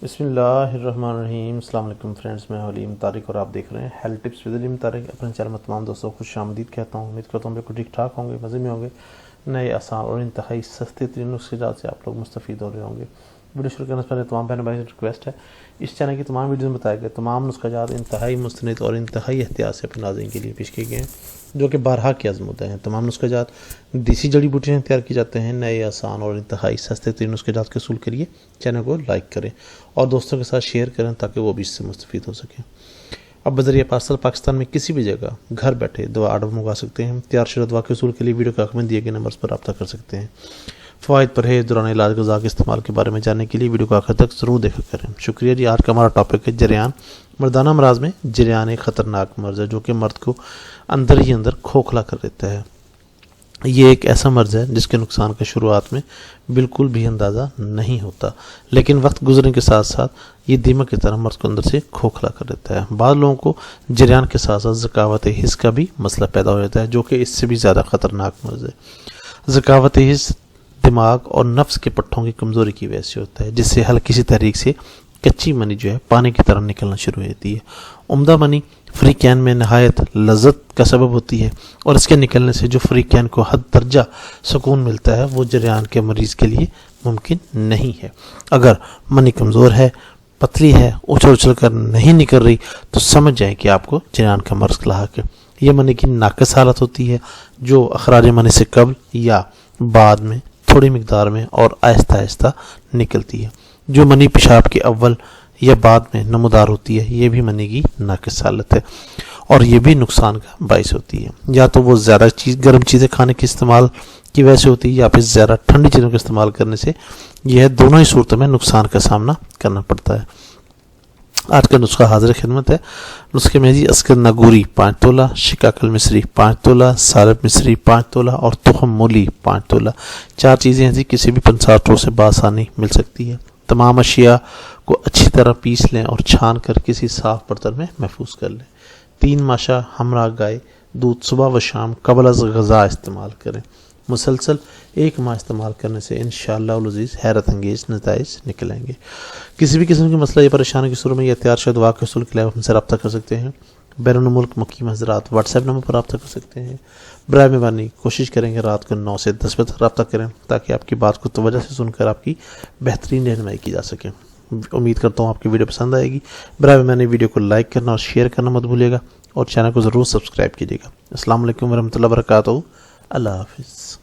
بسم اللہ الرحمن الرحیم۔ السلام علیکم فرینڈز، میں علیم طارق اور آپ دیکھ رہے ہیں ہیلتھ ٹپس ود علیم طارق۔ اپنے چینل میں تمام دوستوں کو خوش آمدید کہتا ہوں۔ امید کرتا ہوں بالکل ٹھیک ٹھاک ہوں گے، مزے میں ہوں گے۔ نئے آسان اور انتہائی سستے ترین نسخیات سے آپ لوگ مستفید ہو رہے ہوں گے۔ ویڈیو شروع کرنے سے پہلے تمام بہن بھائی سے ریکویسٹ ہے، اس چینل کی تمام ویڈیوز میں بتائے گئے تمام نسخیات انتہائی مستند اور انتہائی احتیاط سے اپنے ناظرین کے لیے پیش کیے گئے ہیں، جو کہ بارہا کی آزمودہ ہیں۔ تمام نسخیات دیسی جڑی بوٹیاں تیار کی جاتے ہیں۔ نئے آسان اور انتہائی سستے ترین نسخیات کے حصول کے لیے چینل کو لائک کریں اور دوستوں کے ساتھ شیئر کریں تاکہ وہ بھی اس سے مستفید ہو سکیں۔ اب بذریعہ پارسل پاکستان میں کسی بھی جگہ گھر بیٹھے دوا آرڈر منگوا سکتے ہیں۔ تیار شدہ دوا کے حصول کے لیے ویڈیو کے آخر میں دیے گئے نمبرز پر رابطہ کر سکتے ہیں۔ فوائد، پرہیز، دوران علاج غذا کے استعمال کے بارے میں جاننے کے لیے ویڈیو کو آخر تک ضرور دیکھا کریں۔ شکریہ جی۔ آج کا ہمارا ٹاپک ہے جریان۔ مردانہ امراض میں جریان ایک خطرناک مرض ہے جو کہ مرد کو اندر ہی اندر کھوکھلا کر دیتا ہے۔ یہ ایک ایسا مرض ہے جس کے نقصان کا شروعات میں بالکل بھی اندازہ نہیں ہوتا، لیکن وقت گزرنے کے ساتھ ساتھ یہ دیمک کی طرح مرض کو اندر سے کھوکھلا کر دیتا ہے۔ بعض لوگوں کو جریان کے ساتھ ساتھ ذکاوت حس کا بھی مسئلہ پیدا ہو جاتا ہے، جو کہ اس سے بھی زیادہ خطرناک مرض ہے۔ ذکاوت حس دماغ اور نفس کے پٹھوں کی کمزوری کی وجہ سے ہوتا ہے، جس سے ہلکی سی تحریک سے کچی منی جو ہے پانی کی طرح نکلنا شروع ہوتی ہے۔ عمدہ منی فری کین میں نہایت لذت کا سبب ہوتی ہے، اور اس کے نکلنے سے جو فری کین کو حد درجہ سکون ملتا ہے وہ جریان کے مریض کے لیے ممکن نہیں ہے۔ اگر منی کمزور ہے، پتلی ہے، اچھل کر نہیں نکل رہی تو سمجھ جائیں کہ آپ کو جریان کا مرض لاحق ہے۔ یہ منی کی ناقص حالت ہوتی ہے جو اخراج منی سے قبل یا بعد میں تھوڑی مقدار میں اور آہستہ آہستہ نکلتی ہے۔ جو منی پیشاب کے اول یا بعد میں نمودار ہوتی ہے، یہ بھی منی کی ناقص حالت ہے، اور یہ بھی نقصان کا باعث ہوتی ہے۔ یا تو وہ زیادہ گرم چیزیں کھانے کے استعمال کی وجہ سے ہوتی ہے، یا پھر زیادہ ٹھنڈی چیزوں کا استعمال کرنے سے یہ دونوں ہی صورتوں میں نقصان کا سامنا کرنا پڑتا ہے۔ آج کا نسخہ حاضر خدمت ہے۔ نسخے میں جی اسکر ناگوری 5 تولہ، شکاکل مصری 5 تولہ، سالب مصری 5 تولہ اور تخم مولی 5 تولہ۔ 4 چیزیں ہیں جی کسی بھی پنسار اسٹور سے بآسانی مل سکتی ہے۔ تمام اشیاء کو اچھی طرح پیس لیں اور چھان کر کسی صاف برتن میں محفوظ کر لیں۔ 3 ماشا ہمراہ گائے دودھ صبح و شام قبل از غذا استعمال کریں۔ مسلسل 1 ماہ استعمال کرنے سے انشاءاللہ العزیز حیرت انگیز نتائج نکلیں گے۔ کسی بھی قسم کی مسئلہ یا پریشانی کی صورت میں یہ تیار شدہ دوا کے حصول کے لیے ہم سے رابطہ کر سکتے ہیں۔ بیرون ملک مقیم حضرات واٹس ایپ نمبر پر رابطہ کر سکتے ہیں۔ برائے مہربانی کوشش کریں گے رات کو 9 سے 10 بجے تک رابطہ کریں تاکہ آپ کی بات کو توجہ سے سن کر آپ کی بہترین رہنمائی کی جا سکے۔ امید کرتا ہوں آپ کی ویڈیو پسند آئے گی۔ برائے مہربانی ویڈیو کو لائک کرنا اور شیئر کرنا مت بھولیے گا، اور چینل کو ضرور سبسکرائب کیجیے گا۔ السلام علیکم ورحمۃ اللہ وبرکاتہ۔ اللہ حافظ۔